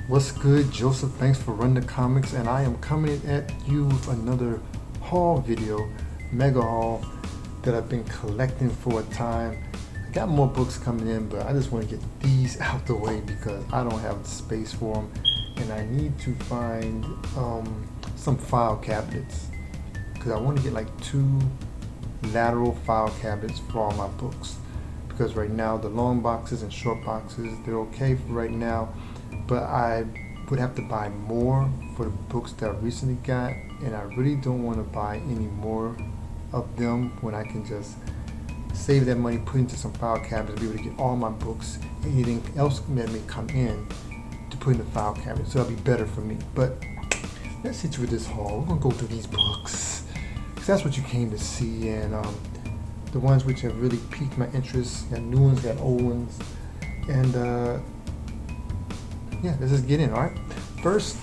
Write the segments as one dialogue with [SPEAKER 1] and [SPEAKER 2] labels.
[SPEAKER 1] What's good, Joseph? Thanks for running the comics, and I am coming at you with another haul video, mega haul that I've been collecting for a time. I got more books coming in, but I just want to get these out the way because I don't have the space for them, and I need to find some file cabinets because I want to get like 2 lateral file cabinets for all my books, because right now the long boxes and short boxes, they're okay for right now, but I would have to buy more for the books that I recently got, and I really don't want to buy any more of them when I can just save that money, put into some file cabinets, be able to get all my books and anything else that may come in to put in the file cabinet. So that'll be better for me. But let's hit you with this haul. We're gonna go through these books because that's what you came to see, and the ones which have really piqued my interest. Got new ones, got old ones, and yeah, let's just get in. All right. First,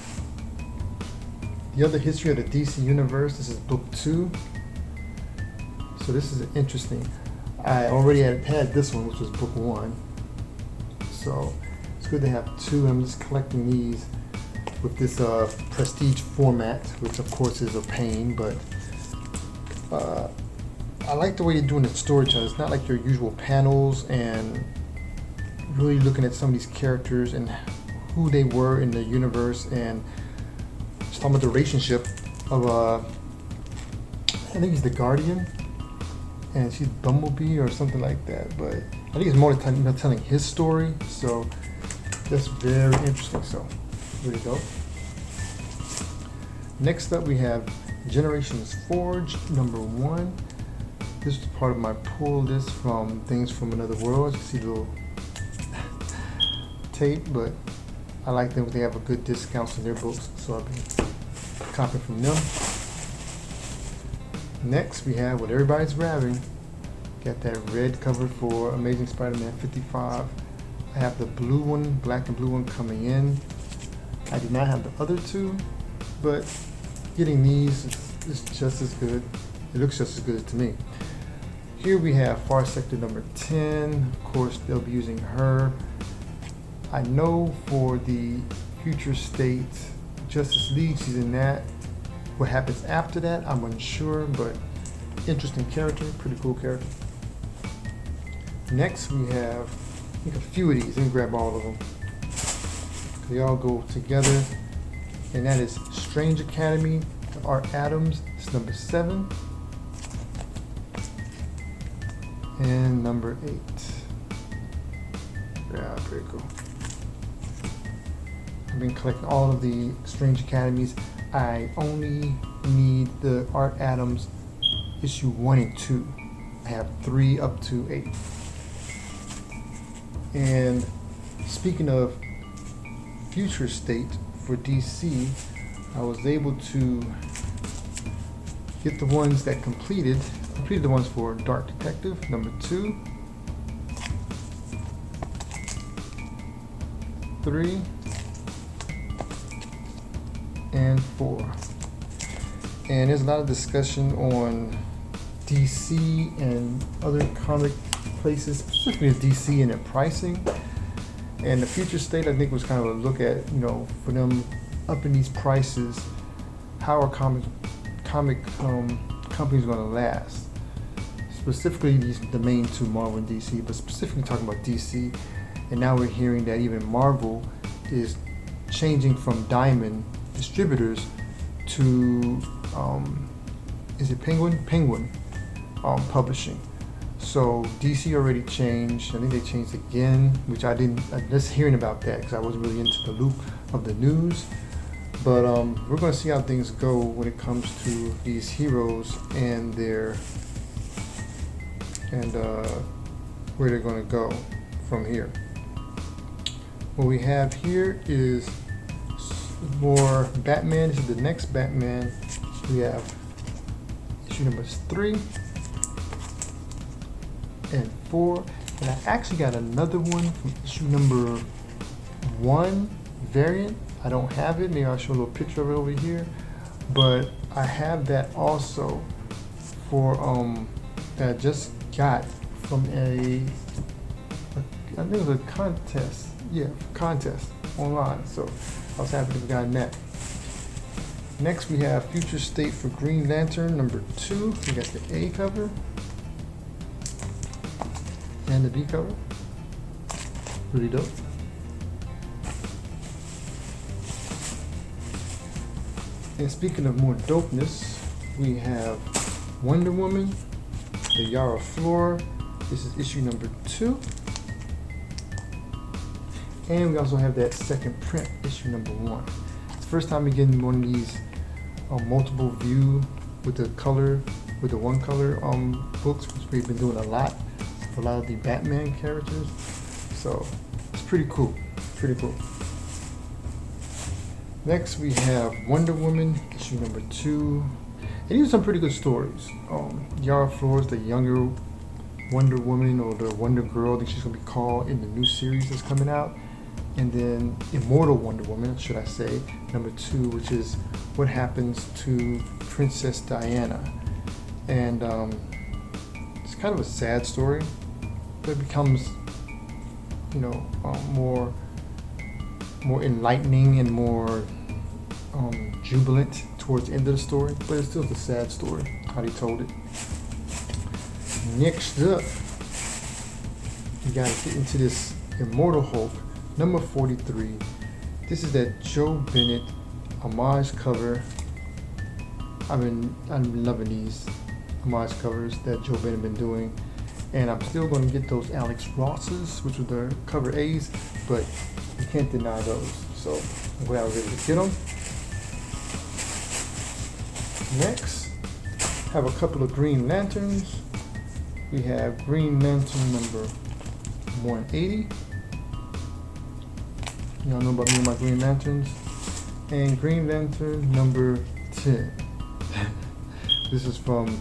[SPEAKER 1] the other history of the DC universe. This is book 2. So this is interesting. I already had this one, which was book 1. So it's good to have 2. I'm just collecting these with this prestige format, which of course is a pain, but I like the way you're doing the storytelling. It's not like your usual panels, and really looking at some of these characters and who they were in the universe, and just talking about the relationship of I think he's the Guardian and she's Bumblebee or something like that, but I think it's more telling his story, so that's very interesting. So here we go. Next up we have Generations Forge number 1. This is part of my pull list from Things from Another World. You see the little tape, but I like them. They have a good discounts on their books, so I've been copying from them. Next, we have what everybody's grabbing. Got that red cover for Amazing Spider-Man 55. I have the blue one, black and blue one coming in. I do not have the other 2, but getting these is just as good. It looks just as good to me. Here we have Far Sector number 10. Of course, they'll be using her. I know for the Future State Justice League, she's in that. What happens after that, I'm unsure, but interesting character, pretty cool character. Next, we have, I think, a few of these. Let me grab all of them. They all go together, and that is Strange Academy, the Art Adams. It's number 7, and number 8. Yeah, pretty cool. I've been collecting all of the Strange Academies. I only need the Art Adams issue 1 and 2. I have 3 up to 8. And speaking of Future State for DC, I was able to get the ones that completed the ones for Dark Detective number 2, 3, and 4. And there's a lot of discussion on DC and other comic places, specifically DC and their pricing. And the Future State, I think, was kind of a look at, for them upping these prices, how are comic companies going to last? Specifically the main 2, Marvel and DC, but specifically talking about DC. And now we're hearing that even Marvel is changing from Diamond distributors to is it Penguin publishing. So DC already changed. I think they changed again, which I just hearing about that because I wasn't really into the loop of the news. But we're going to see how things go when it comes to these heroes and where they're going to go from here. What we have here is more Batman. This is the next Batman. We have issue numbers 3 and 4, and I actually got another one from issue number 1 variant. I don't have it. Maybe I'll show a little picture of it over here, but I have that also for that I just got from I think it was a contest. Yeah, contest. online. So I was happy to have gotten that. Next we have Future State for Green Lantern number 2. We got the A cover and the B cover. Really dope. And speaking of more dopeness, we have Wonder Woman, the Yara Flora. This is issue number 2. And we also have that second print, issue number 1. It's the first time we're getting one of these multiple view with the color, with the one color books, which we've been doing a lot for a lot of the Batman characters. So it's pretty cool, pretty cool. Next we have Wonder Woman, issue number 2. And these are some pretty good stories. Yara Flora is the younger Wonder Woman, or the Wonder Girl, I think she's gonna be called in the new series that's coming out. And then Immortal Wonder Woman, should I say, number 2, which is what happens to Princess Diana. And it's kind of a sad story, but it becomes, you know, more enlightening and more jubilant towards the end of the story, but it's still a sad story, how they told it. Next up, you gotta get into this Immortal Hulk, number 43. This is that Joe Bennett homage cover. I'm loving these homage covers that Joe Bennett been doing, and I'm still gonna get those Alex Rosses, which were the cover A's, but you can't deny those. So I'm glad I was able to get them. Next, have a couple of Green Lanterns. We have Green Lantern number 180. Y'all know about me and my Green Lanterns. And Green Lantern number 10. This is from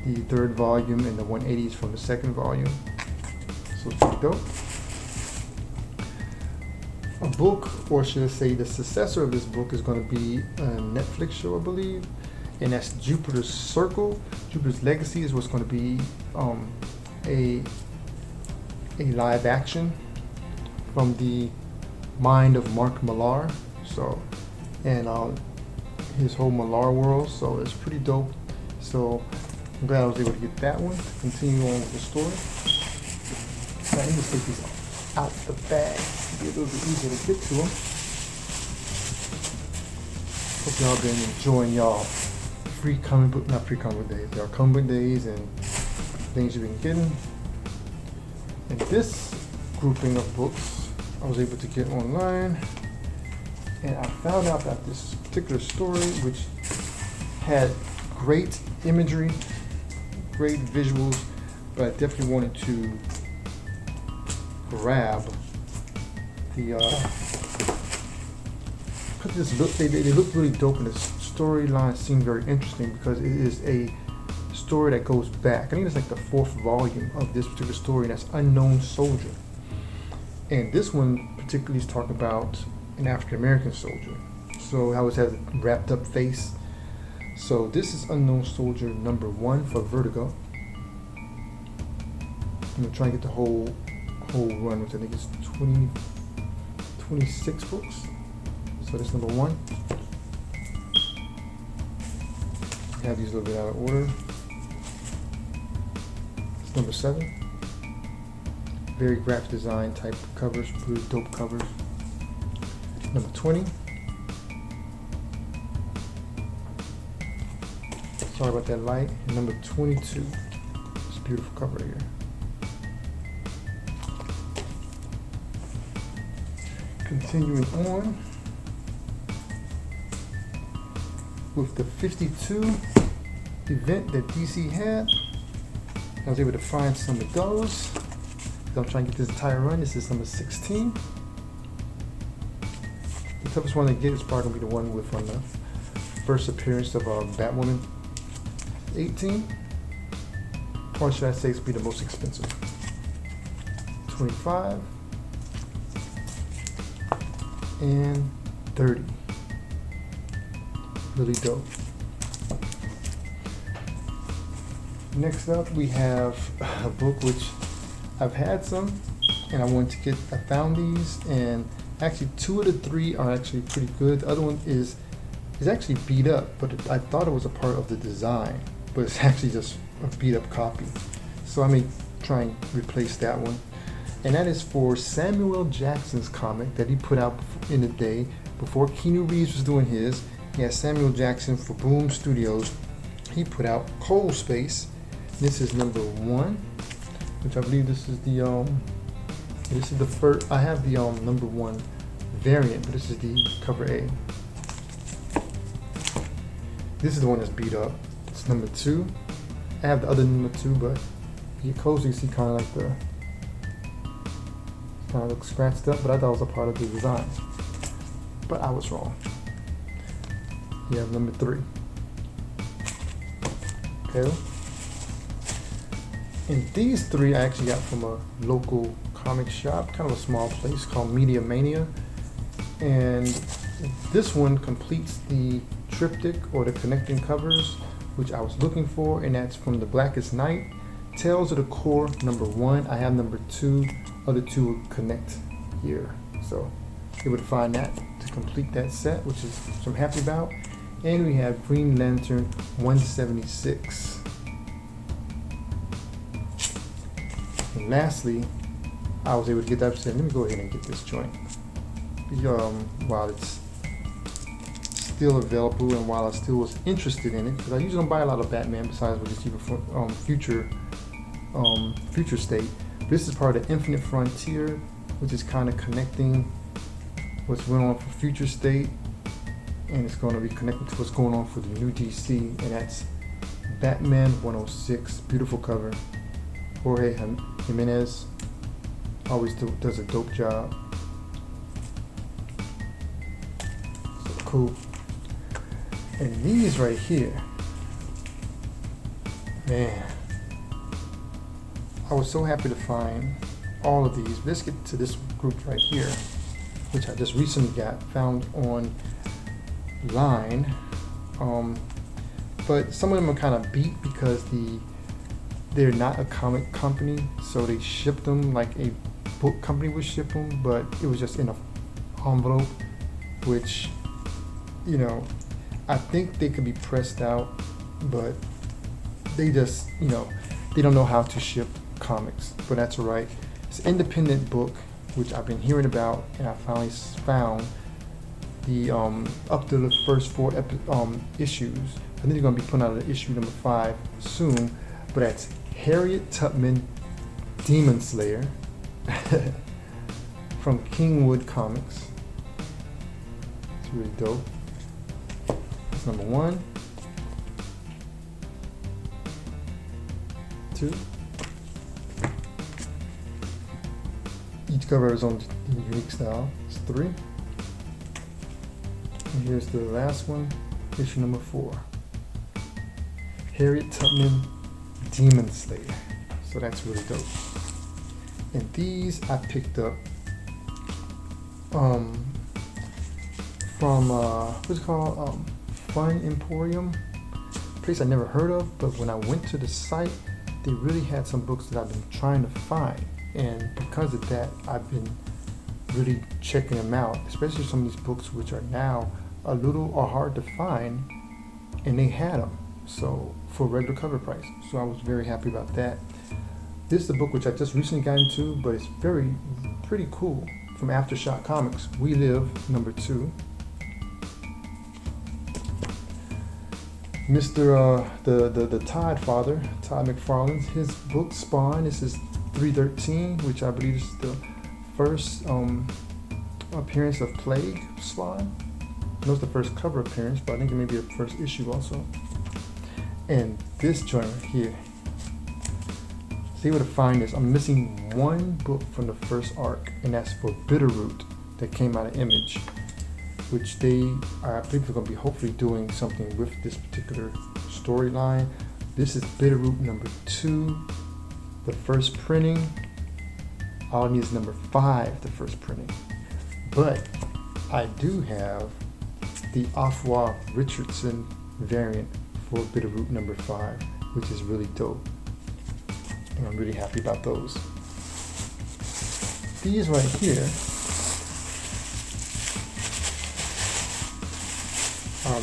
[SPEAKER 1] the 3rd volume, and the 180 is from the 2nd volume. So it's pretty dope. A book, or should I say the successor of this book, is going to be a Netflix show, I believe. And that's Jupiter's Circle. Jupiter's Legacy is what's going to be a live action from the mind of Mark Millar. So, and his whole Millar world. So it's pretty dope. So I'm glad I was able to get that one to continue on with the story. Now, let me just take these out the bag to be a little bit easier to get to them. Hope y'all been enjoying y'all free comic book, not free comic book days, y'all comic book days and things you've been getting. And this grouping of books I was able to get online, and I found out that this particular story, which had great imagery, great visuals, but I definitely wanted to grab the because this look, they look really dope, and the storyline seemed very interesting because it is a story that goes back. I think it's like the 4th volume of this particular story, and that's Unknown Soldier. And this one particularly is talking about an African American soldier. So how it has a wrapped up face. So this is Unknown Soldier number 1 for Vertigo. I'm gonna try and get the whole run, which I think is 26 books. So this is number 1. I have these a little bit out of order. It's number 7. Very graphic design type covers, really dope covers. Number 20. Sorry about that light. And number 22. It's a beautiful cover here. Continuing on with the 52 event that DC had. I was able to find some of those. I'm trying to get this entire run. This is number 16. The toughest one to get is probably going to be the one with from the first appearance of Batwoman. 18. Or should I say it's be the most expensive. 25. And 30. Really dope. Next up, we have a book which I've had some, and I found these, and Actually, 2 of the 3 are actually pretty good. The other one is actually beat up, but I thought it was a part of the design, but it's actually just a beat up copy. So I may try and replace that one. And that is for Samuel Jackson's comic that he put out in the day before Keanu Reeves was doing his. He had Samuel Jackson for Boom Studios. He put out Cold Space. This is number 1, which I believe this is the first. I have the number 1 variant, but this is the cover A. This is the one that's beat up. It's number 2. I have the other number 2, but if you get closer, you see kind of like the kind of looks scratched up, but I thought it was a part of the design. But I was wrong. You have number 3. Okay. And these 3 I actually got from a local comic shop, kind of a small place called Media Mania. And this one completes the triptych or the connecting covers, which I was looking for, and that's from The Blackest Night, Tales of the Core number 1. I have number 2. Other 2 will connect here, so able to find that to complete that set, which I'm happy about. And we have Green Lantern 176. And lastly, I was able to get that set. Let me go ahead and get this joint while it's still available and while I still was interested in it, because I usually don't buy a lot of Batman besides what you see before Future State. This is part of the Infinite Frontier, which is kind of connecting what's going on for Future State, and it's going to be connected to what's going on for the new DC, and that's Batman 106. Beautiful cover. Jorge Jimenez always does a dope job. So cool. And these right here, man, I was so happy to find all of these. Let's get to this group right here, which I just recently found online. But some of them are kind of beat because they're not a comic company, so they shipped them like a book company would ship them, but it was just in an envelope, which, you know, I think they could be pressed out, but they just, you know, they don't know how to ship comics, but that's all right. It's an independent book, which I've been hearing about, and I finally found the up to the first 4 issues. I think they're going to be putting out an issue number 5 soon, but that's Harriet Tubman, Demon Slayer, from Kingwood Comics. It's really dope. That's number 1, 2. Each cover has its own unique style. It's 3. And here's the last one, issue number 4. Harriet Tubman, Demon Slayer. So that's really dope. And these I picked up from what's it called? Fun Emporium, a place I never heard of, but when I went to the site, they really had some books that I've been trying to find. And because of that, I've been really checking them out, especially some of these books which are now a little hard to find, and they had them so for regular cover price. So I was very happy about that. This is a book which I just recently got into, but it's pretty cool, from Aftershock Comics. We Live number 2. Mr. The Todd father, Todd McFarlane's, his book Spawn. This is 313, which I believe is the first appearance of Plague Spawn. I know it's the first cover appearance, but I think it may be the first issue also. And this joint right here, see where to find this. I'm missing one book from the first arc, and that's for Bitterroot that came out of Image, which I believe they're going to be hopefully doing something with this particular storyline. This is Bitterroot number 2, the first printing. All I need is number 5, the first printing. But I do have the Afua Richardson variant for Bitterroot number 5, which is really dope. And I'm really happy about those. These right here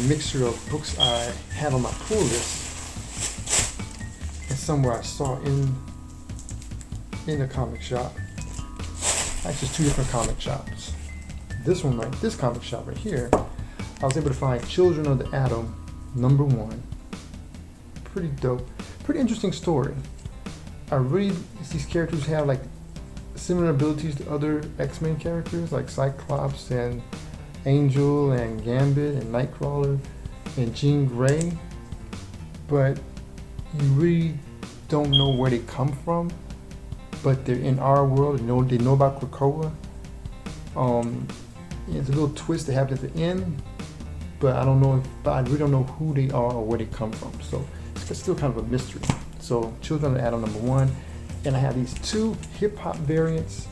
[SPEAKER 1] mixture of books I had on my pull list and somewhere I saw in a comic shop. Actually, it's two different comic shops. This comic shop right here, I was able to find Children of the Atom #1. Pretty dope, pretty interesting story. These characters have like similar abilities to other X-Men characters like Cyclops and Angel and Gambit and Nightcrawler and Jean Grey, but you really don't know where they come from. But they're in our world. They know about Krakoa. It's a little twist that happens at the end, but I really don't know who they are or where they come from. So it's still kind of a mystery. So Children of the Atom #1, and I have these two hip hop variants.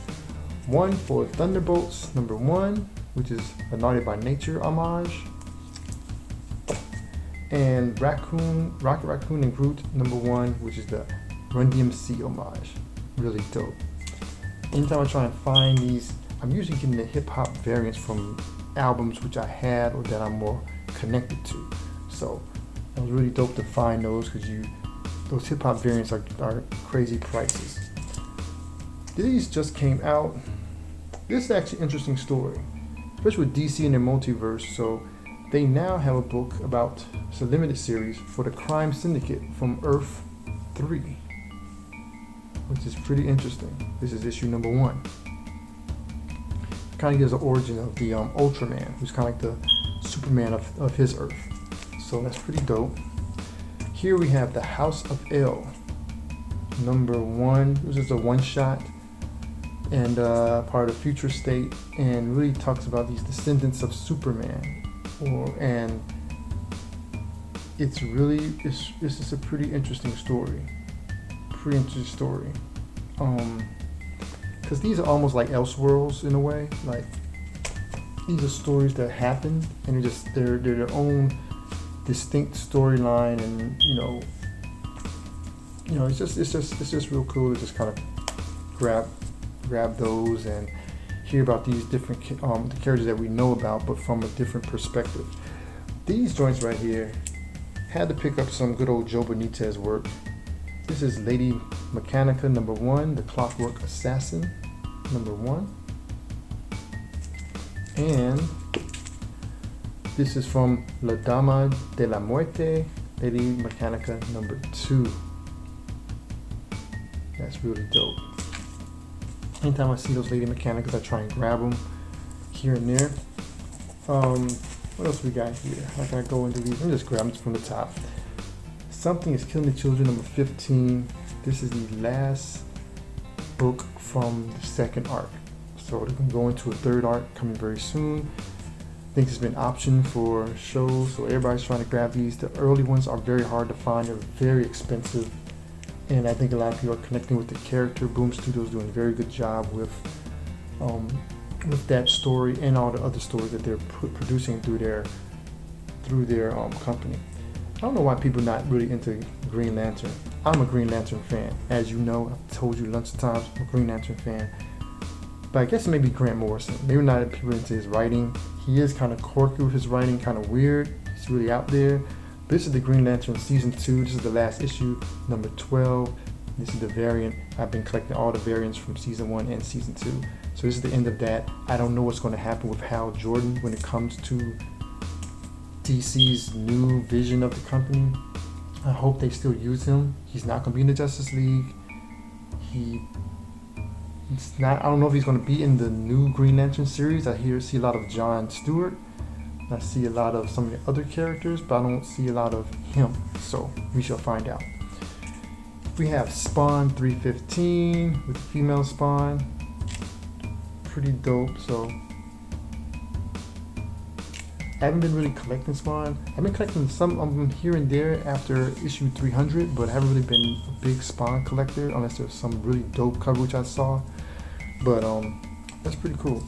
[SPEAKER 1] One for Thunderbolts #1, which is a Naughty by Nature homage, and Raccoon and Groot #1, which is the Run DMC homage. Really dope. Anytime I try and find these, I'm usually getting the hip hop variants from albums which I had or that I'm more connected to. So it was really dope to find those because those hip hop variants are crazy prices. These just came out. This is actually an interesting story, especially with DC and their multiverse. So they now have a book about, it's a limited series for the crime syndicate from Earth 3, which is pretty interesting. This is issue #1. Kind of gives an origin of the Ultraman, who's kind of like the Superman of his Earth. So that's pretty dope. Here we have the House of L #1. This is a one-shot and part of the future state, and really talks about these descendants of Superman. And this is a pretty interesting story. Because these are almost like Elseworlds in a way. Like, these are stories that happen, and they're their own distinct storyline, and it's just real cool to just kind of grab those and hear about these different the characters that we know about, but from a different perspective. These joints right here, had to pick up some good old Joe Benitez work. This is Lady Mechanicka #1, the Clockwork Assassin #1, and this is from La Dama de la Muerte, Lady Mechanicka #2. That's really dope. Anytime I see those Lady Mechanickas, I try and grab them here and there. What else we got here? How can I go into these? Let me just grab them from the top. Something is Killing the Children #15. This is the last book from the second arc. So they're going to go into a third arc coming very soon. I think it's been optioned for shows, so everybody's trying to grab these. The early ones are very hard to find. They're very expensive. And I think a lot of people are connecting with the character. Boom Studios doing a very good job with that story and all the other stories that they're producing through their company. I don't know why people are not really into Green Lantern. I'm a Green Lantern fan. As you know, I've told you lots of times, I'm a Green Lantern fan. But I guess maybe Grant Morrison. Maybe not people into his writing. He is kind of quirky with his writing, kind of weird. He's really out there. This is the Green Lantern Season 2. This is the last issue, #12. This is the variant. I've been collecting all the variants from Season 1 and Season 2. So this is the end of that. I don't know what's going to happen with Hal Jordan when it comes to DC's new vision of the company. I hope they still use him. He's not going to be in the Justice League. I don't know if he's going to be in the new Green Lantern series. I see a lot of John Stewart. I see a lot of some of the other characters, but I don't see a lot of him. So we shall find out. We have Spawn 315 with female Spawn. Pretty dope. So I haven't been really collecting Spawn. I've been collecting some of them here and there after issue 300, but I haven't really been a big Spawn collector unless there's some really dope cover which I saw. But that's pretty cool.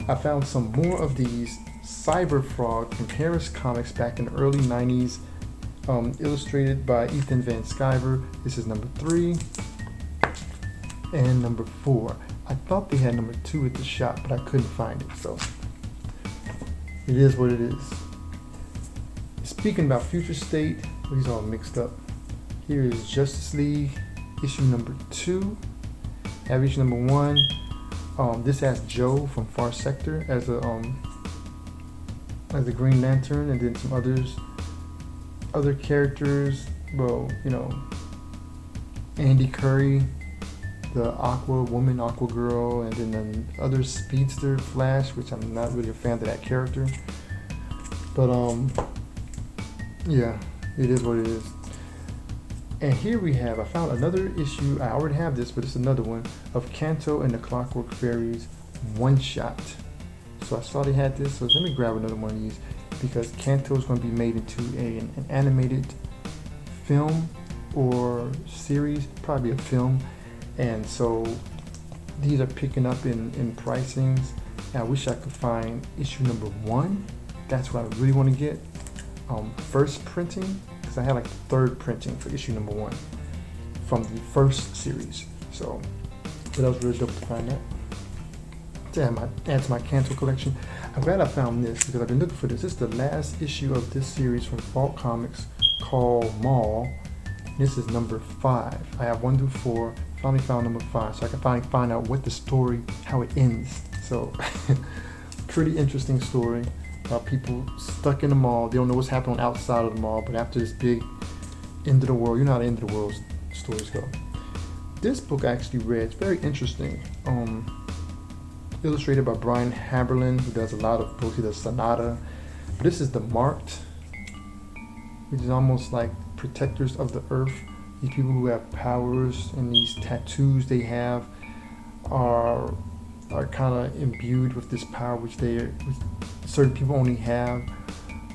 [SPEAKER 1] I found some more of these Cyber Frog from Harris Comics back in the early 90s, illustrated by Ethan Van Sciver. This is #3 and #4. I thought they had #2 at the shop, but I couldn't find it, so it is what it is. Speaking about future state, these are all mixed up. Here is Justice League issue number 2. I have issue number 1. This has Joe from Far Sector as a Green Lantern, and then some other characters. Well, you know, Andy Curry, the Aqua Woman, Aqua Girl, and then the other speedster Flash, which I'm not really a fan of that character. But yeah, it is what it is. And here we have, I found another issue, I already have this, but it's another one, of Kanto and the Clockwork Fairies one-shot. So I saw they had this, so let me grab another one of these, because Kanto is going to be made into an animated film or series, probably a film. And so these are picking up in pricings. And I wish I could find issue number 1. That's what I really want to get. First printing, because I had like the 3rd printing for issue number 1 from the first series. So that was really dope to find that. To add to my Kanto collection. I'm glad I found this because I've been looking for this. This is the last issue of this series from Vault Comics called Maul. This is number 5. I have 1 through 4. Finally found number 5, so I can finally find out what the story, how it ends. So pretty interesting story about people stuck in the mall. They don't know what's happening outside of the mall, but after this big end of the world, you know how the end of the world stories go. This book I actually read, it's very interesting. Illustrated by Brian Haberlin, who does a lot of books. He does Sonata. But this is the Marked, which is almost like protectors of the earth. These people who have powers and these tattoos they have are kind of imbued with this power, which certain people only have.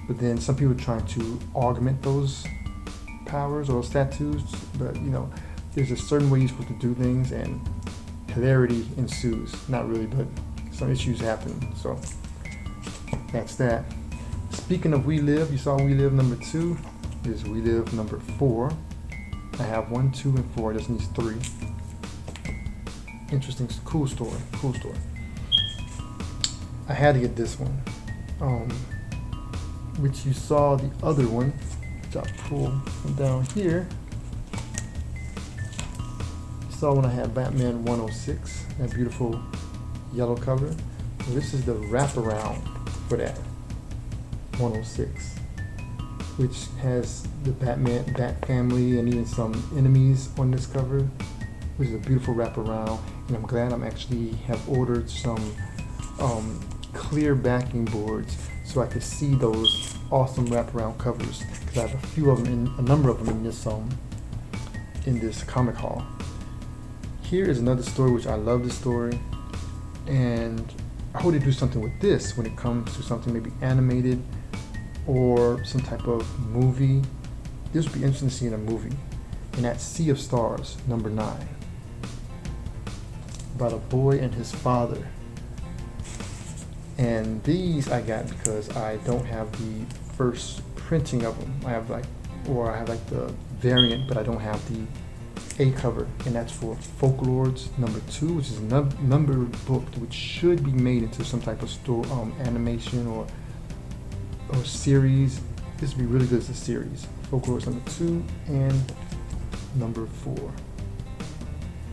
[SPEAKER 1] But then some people are trying to augment those powers or those tattoos. But you know, there's a certain way you're supposed to do things, and hilarity ensues. Not really, but some issues happen. So that's that. Speaking of We Live, you saw We Live number 2. This is We Live number 4. I have 1, 2, and 4. This needs 3. Interesting, cool story. Cool story. I had to get this one, which you saw the other one, which I pulled from down here. You saw when I had Batman 106, that beautiful yellow cover. Well, this is the wraparound for that 106. Which has the Bat family, and even some enemies on this cover, which is a beautiful wraparound. And I'm glad I'm actually have ordered some clear backing boards so I could see those awesome wraparound covers, because I have a number of them in this comic haul. Here is another story which I love this story, and I hope they do something with this when it comes to something maybe animated or some type of movie. This would be interesting to see in a movie. And that's Sea of Stars, number 9. About a boy and his father. And these I got because I don't have the first printing of them. I have like the variant, but I don't have the A cover. And that's for Folklords number 2, which is a numbered book which should be made into some type of animation or series. This would be really good as a series. Folklords number 2 and number 4.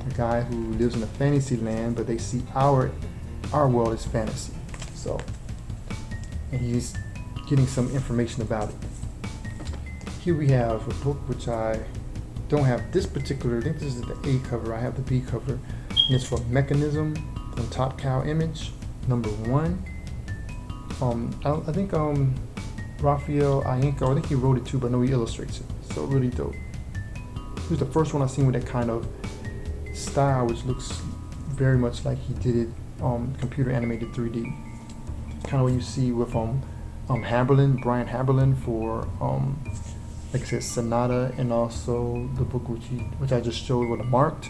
[SPEAKER 1] A guy who lives in a fantasy land, but they see our world as fantasy. So, and he's getting some information about it. Here we have a book which I don't have this particular. I think this is the A cover. I have the B cover, and it's for Mechanism from Top Cow Image, number 1. I think Raphael Ienko, I think he wrote it too, but I know he illustrates it. So really dope. This was the first one I've seen with that kind of style, which looks very much like he did it computer animated 3D. Kind of what you see with Brian Haberlin for like I said, Sonata, and also the book which I just showed with a Marked.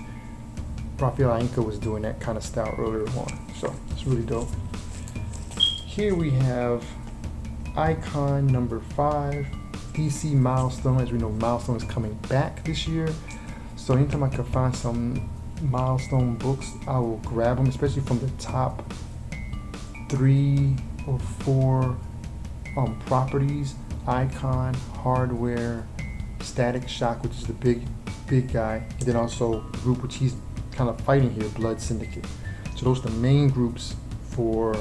[SPEAKER 1] Raphael Ienko was doing that kind of style earlier on, so it's really dope. Here we have Icon number 5, DC Milestone. As we know, Milestone is coming back this year, so anytime I can find some Milestone books, I will grab them, especially from the top 3 or 4 properties. Icon, Hardware, Static Shock, which is the big guy, and then also the group which he's kind of fighting here, Blood Syndicate. So those are the main groups for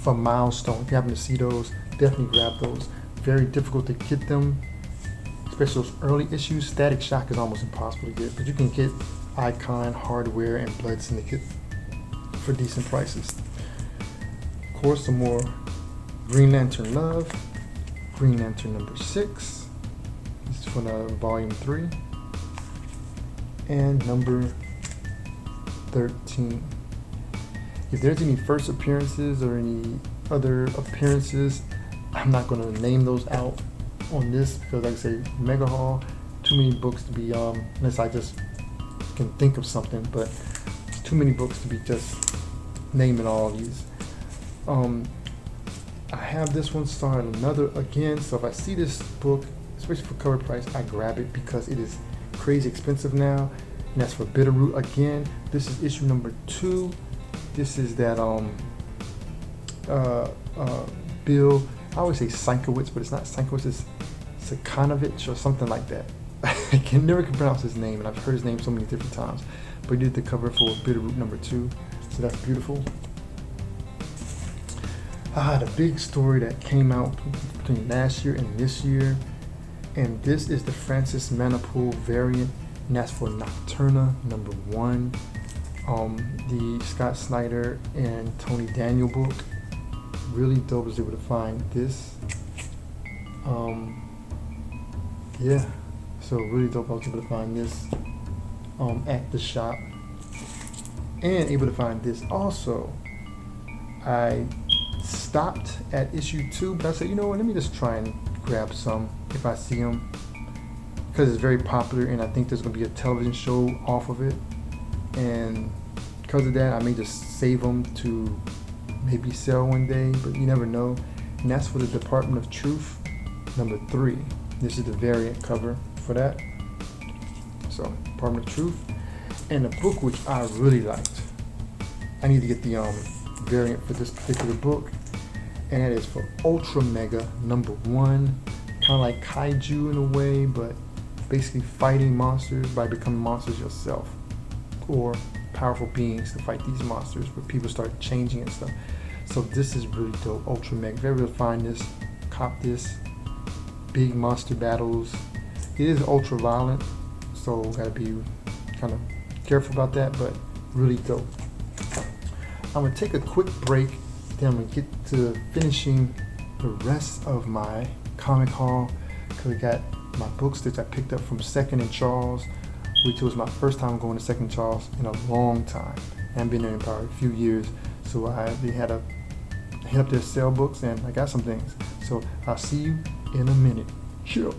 [SPEAKER 1] Milestone. If you happen to see those, definitely grab those. Very difficult to get them, especially those early issues. Static Shock is almost impossible to get, but you can get Icon, Hardware, and Blood Syndicate for decent prices. Of course, some more Green Lantern Love, Green Lantern number 6. This is from volume 3, and number 13. If there's any first appearances or any other appearances, I'm not going to name those out on this because, like I say, Mega Haul, too many books to be, unless I just can think of something, but it's too many books to be just naming all these. I have this one started another again, so if I see this book, especially for cover price, I grab it because it is crazy expensive now, and that's for Bitterroot again. This is issue number 2. This is that Bill, I always say Sienkiewicz, but it's not Sienkiewicz, it's Sekanovich or something like that. I can never pronounce his name, and I've heard his name so many different times. But he did the cover for Bitterroot number 2, so that's beautiful. The big story that came out between last year and this year, and this is the Francis Manapul variant, and that's for Nocturna number 1. The Scott Snyder and Tony Daniel book. Really dope. I was able to find this. Yeah, so really dope. I was able to find this at the shop, and able to find this also. I stopped at issue 2, but I said, you know what, let me just try and grab some if I see them, because it's very popular, and I think there's going to be a television show off of it, and because of that, I may just save them to maybe sell one day, but you never know. And that's for the Department of Truth number 3. This is the variant cover for that. So, Department of Truth. And a book which I really liked. I need to get the variant for this particular book, and that is for Ultra Mega number 1. Kind of like kaiju in a way, but basically fighting monsters by becoming monsters yourself, or powerful beings to fight these monsters, where people start changing and stuff. So this is really dope. Ultra Mega. If you're able to find this, cop this. Big monster battles. It is ultra violent, so gotta be kind of careful about that, but really dope. I'm gonna take a quick break, then I'm gonna get to finishing the rest of my comic haul, because I got my books that I picked up from Second and Charles, which was my first time going to Second Charles in a long time. I haven't been there in probably a few years, so they had a hit up their sale books, and I got some things. So I'll see you in a minute. Sure.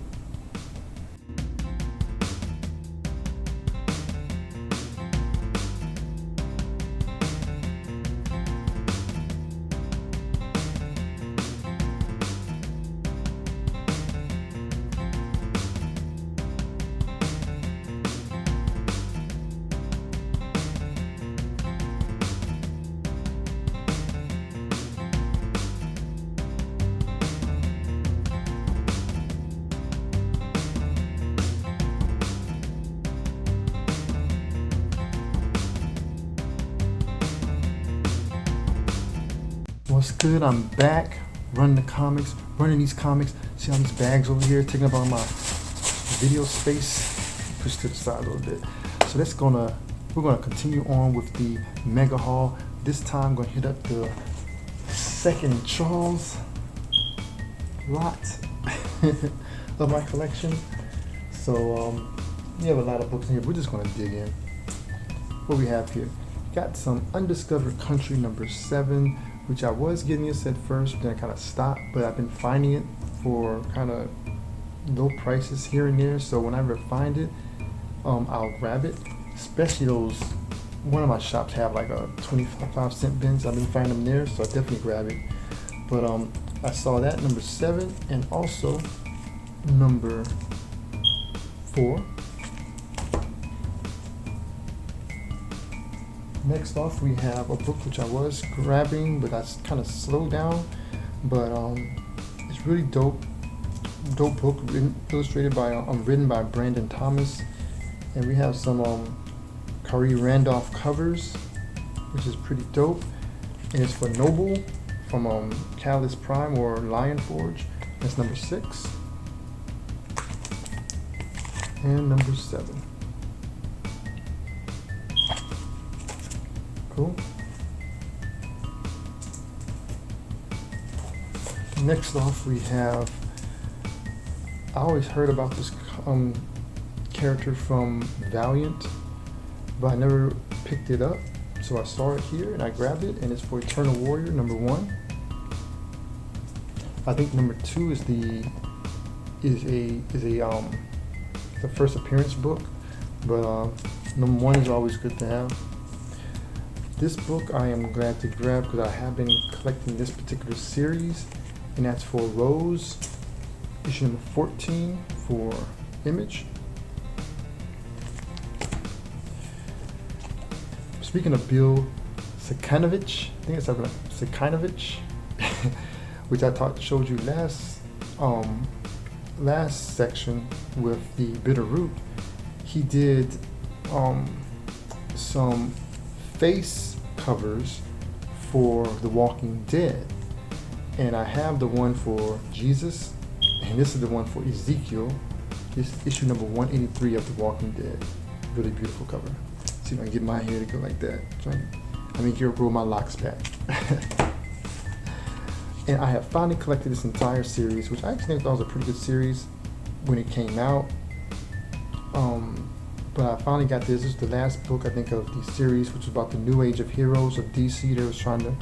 [SPEAKER 1] What's good? I'm back running these comics. See all these bags over here taking up all my video space. Push to the side a little bit. So we're gonna continue on with the mega haul. This time I'm gonna hit up the Second Charles lot of my collection. So we have a lot of books in here. We're just gonna dig in. What we have here? Got some Undiscovered Country number 7, which I was getting this at first, but then I kind of stopped, but I've been finding it for kind of low prices here and there, so whenever I find it, I'll grab it, especially those, one of my shops have like a 25-cent bins, I've been finding them there, so I definitely grab it. But I saw that number 7, and also number 4. Next off, we have a book which I was grabbing, but I kind of slowed down. but it's really dope book, illustrated by written by Brandon Thomas, and we have some Khari Randolph covers, which is pretty dope, and it's for Noble from Catalyst Prime or Lion Forge. That's number 6 and number 7. Cool. Next off, we have, I always heard about this character from Valiant, but I never picked it up. So I saw it here and I grabbed it, and it's for Eternal Warrior number 1. I think number 2 is the first appearance book, but number 1 is always good to have. This book I am glad to grab because I have been collecting this particular series, and that's for Rose, issue number 14 for Image. Speaking of Bill Sienkiewicz, I think it's something like Sienkiewicz, which I showed you last section with the Bitter Root. He did some face covers for The Walking Dead, and I have the one for Jesus, and this is the one for Ezekiel. This is issue number 183 of The Walking Dead. Really beautiful cover. See if I can get my hair to go like that. Grow my locks back. And I have finally collected this entire series, which I actually thought was a pretty good series when it came out. But I finally got this. This is the last book, I think, of the series, which is about the new age of heroes of DC that was trying to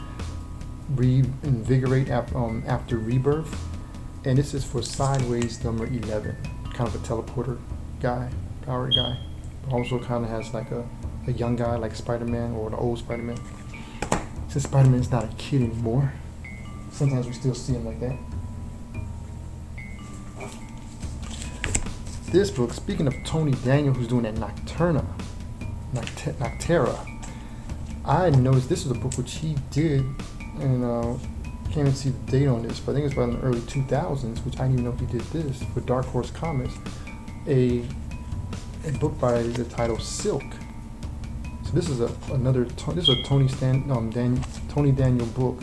[SPEAKER 1] reinvigorate after Rebirth. And this is for Sideways number 11. Kind of a teleporter guy, powered guy. Also kind of has like a young guy like Spiderman or the old Spiderman. Since Spiderman's not a kid anymore, sometimes we still see him like that. This book, speaking of Tony Daniel, who's doing that Nocterra, I noticed this is a book which he did, and can't even see the date on this, but I think it's about in the early 2000s, which I didn't even know if he did this, for Dark Horse Comics, a book by the title Silk. So this is another Tony Daniel book,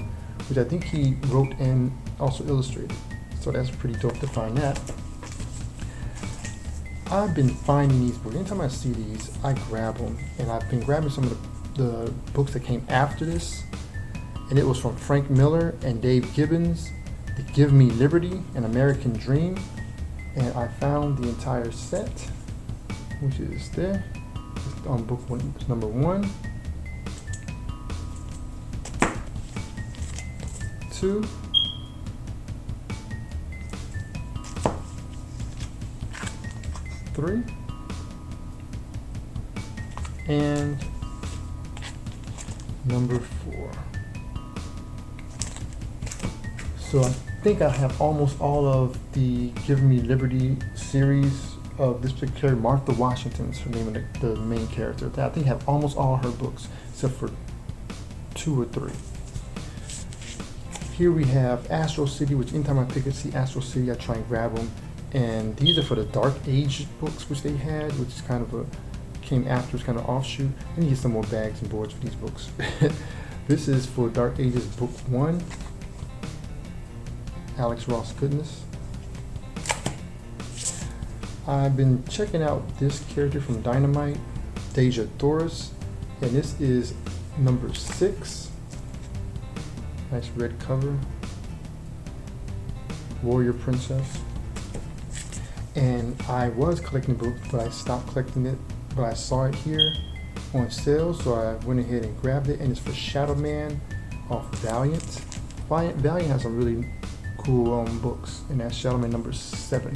[SPEAKER 1] which I think he wrote and also illustrated. So that's pretty dope to find that. I've been finding these books. Anytime I see these, I grab them. And I've been grabbing some of the books that came after this. And it was from Frank Miller and Dave Gibbons, the Give Me Liberty, An American Dream. And I found the entire set, which is there. It's on book number 1, 2, 3, and number 4. So I think I have almost all of the Give Me Liberty series of this particular Martha Washington's her name of the main character. I think I have almost all her books except for 2 or 3. Here we have Astro City, which anytime I see Astro City, I try and grab them. And these are for the Dark Age books, which they had, which is kind of came after, it's kind of offshoot. I need to get some more bags and boards for these books. This is for Dark Ages book 1, Alex Ross Goodness. I've been checking out this character from Dynamite, Deja Thoris, and this is number 6. Nice red cover. Warrior Princess. And I was collecting the book, but I stopped collecting it, but I saw it here on sale, so I went ahead and grabbed it, and it's for Shadow Man off Valiant. Valiant has some really cool books, and that's Shadow Man number 7.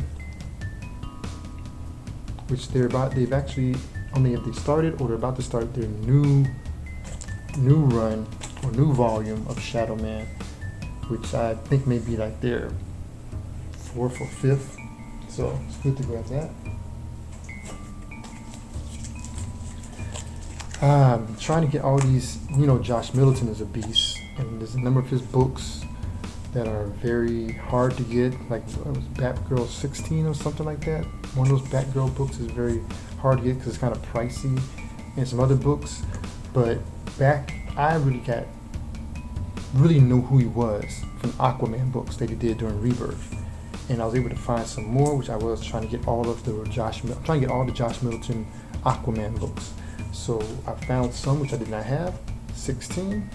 [SPEAKER 1] Which they've actually, if they started or they're about to start their new run or new volume of Shadow Man, which I think may be like their 4th or 5th. So it's good to grab that. I'm trying to get all these, Josh Middleton is a beast, and there's a number of his books that are very hard to get, like it was Batgirl 16 or something like that. One of those Batgirl books is very hard to get because it's kind of pricey, and some other books. But back, I really knew who he was from Aquaman books that he did during Rebirth, and I was able to find some more, which I was trying to get all of the I'm trying to get all the Josh Middleton Aquaman books. So I found some which I did not have, 16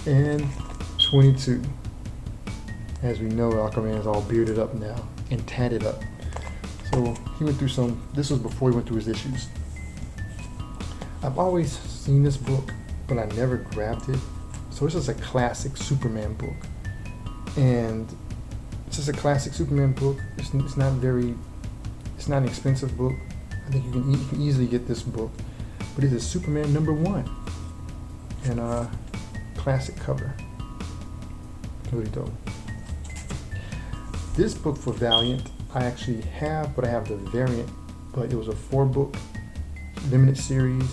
[SPEAKER 1] and 22. As we know, Aquaman is all bearded up now and tatted up. So he went through some, this was before he went through his issues. I've always seen this book, but I never grabbed it. So this is a classic Superman book. And it's just a classic Superman book. It's not an expensive book. I think you can easily get this book. But it is Superman #1. And a classic cover. Really dope. This book for Valiant, I actually have, but I have the variant. But it was a 4-book limited series,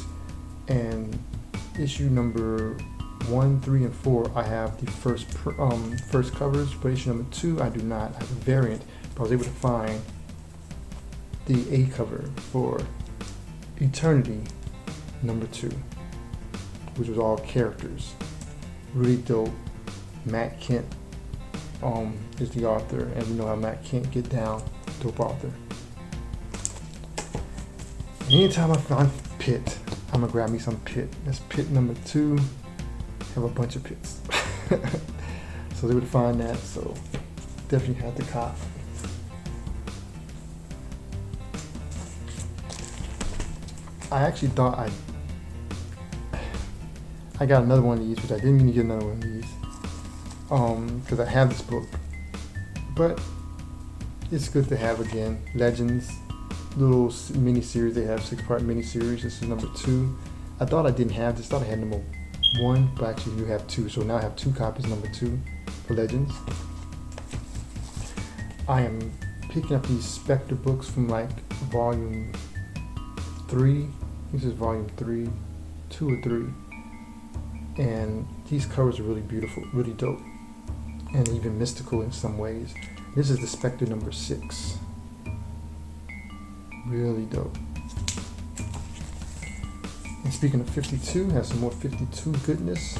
[SPEAKER 1] and issue number 1, 3, and 4, I have the first covers, but issue number 2, I do not. I have a variant, but I was able to find the A cover for Eternity #2, which was all characters. Really dope. Matt Kent is the author, and we know how Matt Kent get down. Dope author. Anytime I find Pit, I'm gonna grab me some Pit. That's Pit #2. Have a bunch of Pits. So they would find that, so definitely had to cop. I actually thought I got another one of these, which I didn't mean to get another one of these, because I have this book, but it's good to have again. Legends, little mini series. They have 6-part mini series. This is #2. I thought I didn't have this. I thought I had #1, but actually you have 2. So now I have 2 copies #2 for Legends. I am picking up these Spectre books from like volume 3. This is volume 3, 2 or 3. And these covers are really beautiful, really dope, and even mystical in some ways. This is the Spectre #6. Really dope. And speaking of 52, have some more 52 goodness.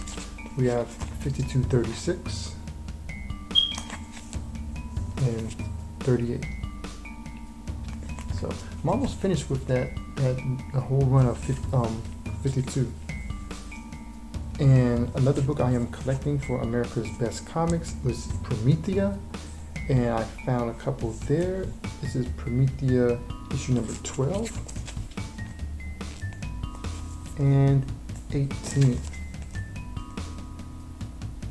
[SPEAKER 1] We have 5236 and 38. So I'm almost finished with that a whole run of 52. And another book I am collecting for America's Best Comics was Promethea, and I found a couple there. This is Promethea issue number 12 and 18.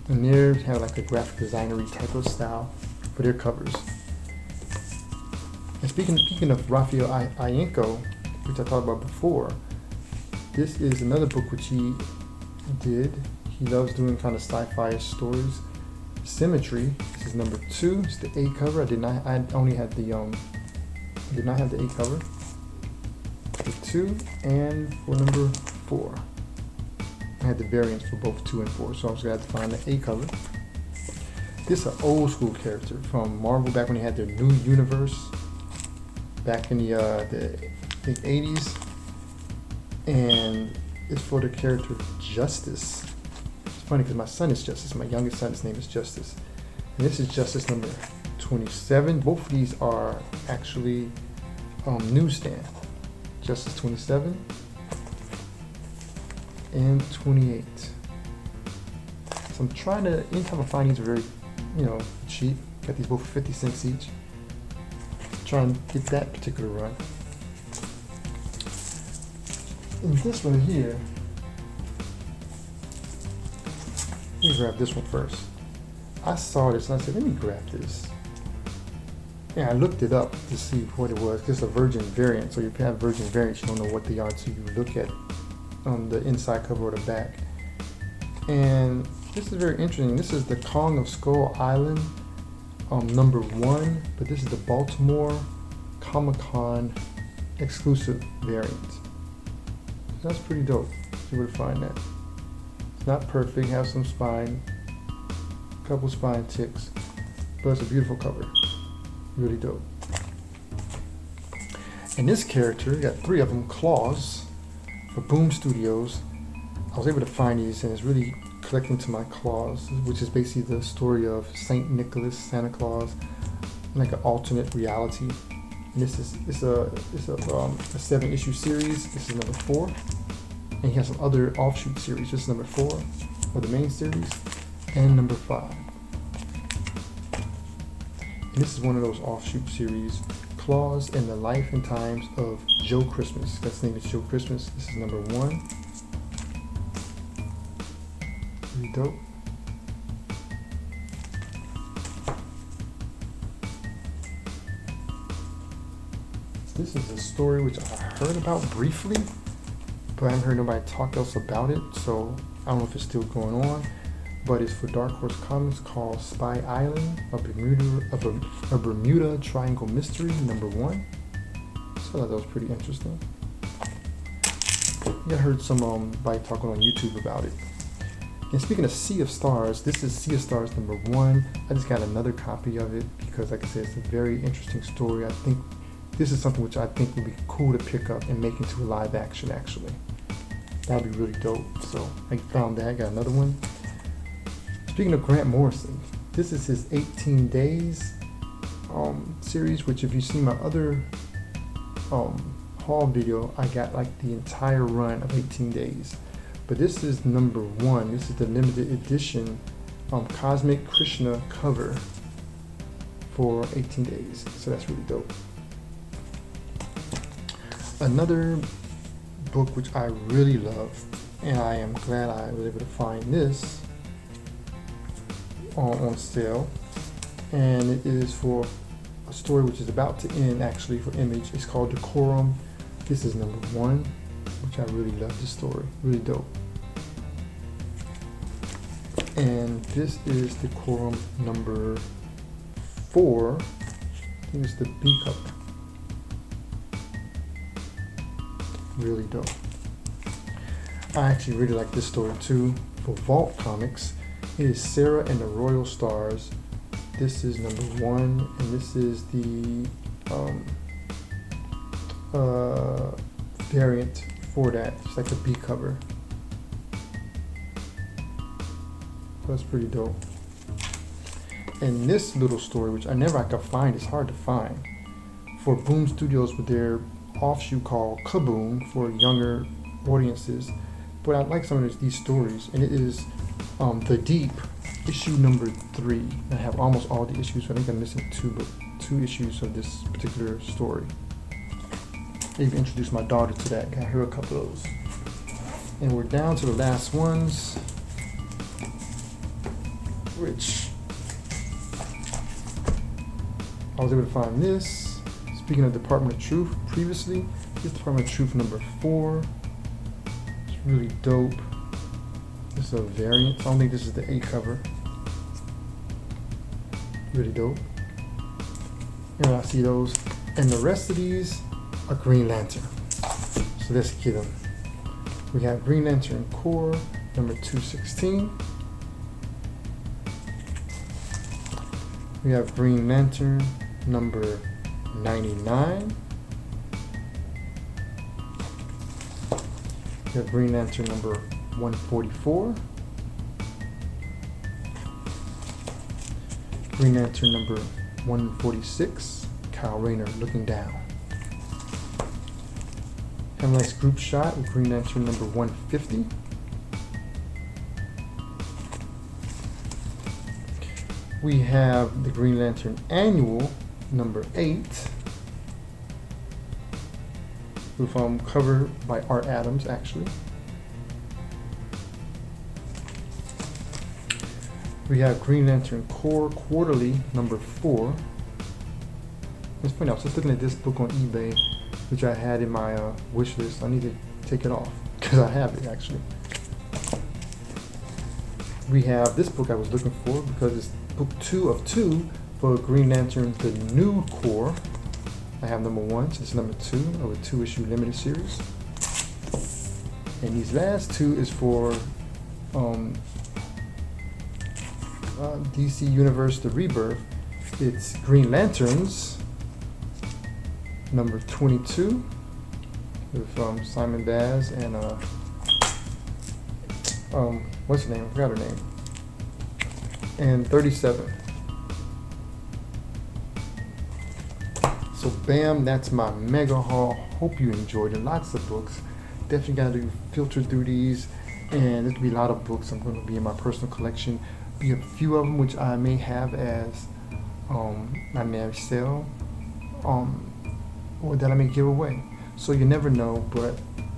[SPEAKER 1] And they have like a graphic designery type of style for their covers. And speaking of Raphael Ienco, which I talked about before, this is another book which he did. He loves doing kind of sci-fi stories. Symmetry. This is #2. It's the A cover. I only had the did not have the A cover. The 2 and for #4. I had the variants for both 2 and 4, so I was gonna have to find the A cover. This is an old school character from Marvel back when they had their new universe back in the 80s, and it's for the character Justice. It's funny because my son is Justice. My youngest son, his name is Justice. And this is Justice number 27. Both of these are actually newsstand. Justice 27 and 28. So I'm trying to, anytime I find these are very, cheap. Got these both for 50 cents each. Trying to get that particular run. And this one here, let me grab this one first. I saw this and I said, let me grab this. And I looked it up to see what it was. This is a Virgin variant. So if you have Virgin variants, you don't know what they are until you look at the inside cover or the back. And this is very interesting. This is the Kong of Skull Island #1, but this is the Baltimore Comic-Con exclusive variant. That's pretty dope. See where to find that. Not perfect, has some spine, couple spine ticks, but it's a beautiful cover. Really dope. And this character, got 3 of them, Claws, for Boom Studios. I was able to find these, and it's really collecting to my claws, which is basically the story of Saint Nicholas, Santa Claus, like an alternate reality. And this is a 7-issue series. This is number 4, and he has some other offshoot series. This is number 4 of the main series, and number 5. And this is one of those offshoot series, Claus and the Life and Times of Joe Christmas. That's name is Joe Christmas. This is number 1. Really dope. This is a story which I heard about briefly, but I haven't heard nobody talk else about it, so I don't know if it's still going on. But it's for Dark Horse Comics, called Spy Island, a Bermuda Triangle Mystery, number 1. So that was pretty interesting. I heard somebody talking on YouTube about it. And speaking of Sea of Stars, this is Sea of Stars number 1. I just got another copy of it because, like I said, it's a very interesting story. I think this is something which I think would be cool to pick up and make into a live action, actually. That'd be really dope. So I found that, got another one. Speaking of Grant Morrison, this is his 18 Days series, which if you see my other haul video, I got like the entire run of 18 Days. But this is number 1. This is the limited edition Cosmic Krishna cover for 18 Days. So that's really dope. Another book which I really love, and I am glad I was able to find this on sale, and it is for a story which is about to end, actually, for Image. It's called Decorum. This is number 1, which I really love this story. Really dope. And this is Decorum number 4. I think it's the B cover. Really dope. I actually really like this story too. For Vault Comics, it is Sarah and the Royal Stars. This is number 1, and this is the variant for that. It's like a B cover. That's pretty dope. And this little story, which I could find, it's hard to find, for Boom Studios with their offshoot called Kaboom for younger audiences. But I like some of these stories, and it is The Deep, issue number 3. I have almost all the issues, so I think I'm missing 2 issues of this particular story. I even introduced my daughter to that. Got her a couple of those. And we're down to the last ones, which I was able to find this. Speaking of Department of Truth, previously, this is Department of Truth number 4. It's really dope. This is a variant. I don't think this is the A cover. Really dope. And I see those. And the rest of these are Green Lantern. So let's get them. We have Green Lantern Core number 216. We have Green Lantern number 99. We have Green Lantern number 144. Green Lantern number 146, Kyle Rayner looking down. Have a nice group shot with Green Lantern number 150. We have the Green Lantern Annual number 8, with cover by Art Adams, actually. We have Green Lantern Core Quarterly number 4. It's funny, I was just looking at this book on eBay, which I had in my wish list. I need to take it off because I have it actually. We have this book I was looking for because it's book 2 of 2 for Green Lantern The New Core. I have number 1, so this is number 2 of a 2-issue limited series. And these last 2 is for DC Universe The Rebirth, it's Green Lanterns number 22 with Simon Baz and what's her name? I forgot her name. And 37. So bam, that's my mega haul. Hope you enjoyed it. Lots of books. Definitely got to filter through these, and there's be a lot of books I'm going to be in my personal collection. Be a few of them which I may have as I may sell, or that I may give away. So you never know, but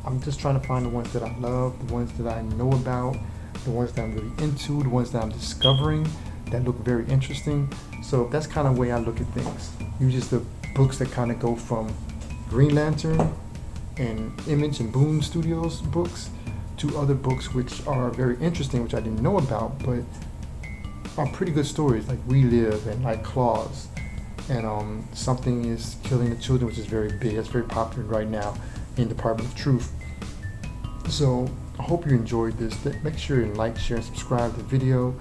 [SPEAKER 1] I'm just trying to find the ones that I love, the ones that I know about, the ones that I'm really into, the ones that I'm discovering that look very interesting. So that's kind of the way I look at things. Usually the books that kind of go from Green Lantern and Image and Boom Studios books to other books which are very interesting, which I didn't know about, but are pretty good stories, like We Live and like Claws. And Something is Killing the Children, which is very big. That's very popular right now in Department of Truth. So I hope you enjoyed this. Make sure you like, share, and subscribe to the video.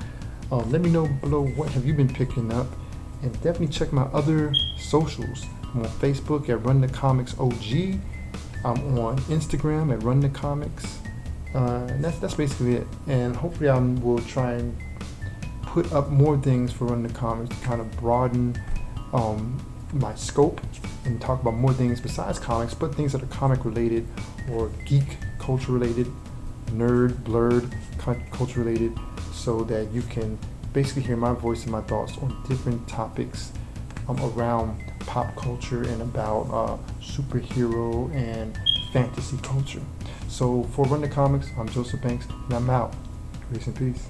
[SPEAKER 1] Let me know below what have you been picking up, and definitely check my other socials. I'm on Facebook at Run the Comics OG. I'm on Instagram at Run the Comics. And that's basically it. And hopefully I will try and put up more things for Run the Comics to kind of broaden my scope and talk about more things besides comics, but things that are comic related or geek culture related, nerd, blurred culture related, so that you can basically hear my voice and my thoughts on different topics around pop culture and about superhero and fantasy culture. So for Run the Comics, I'm Joseph Banks, and I'm out. Grace and peace.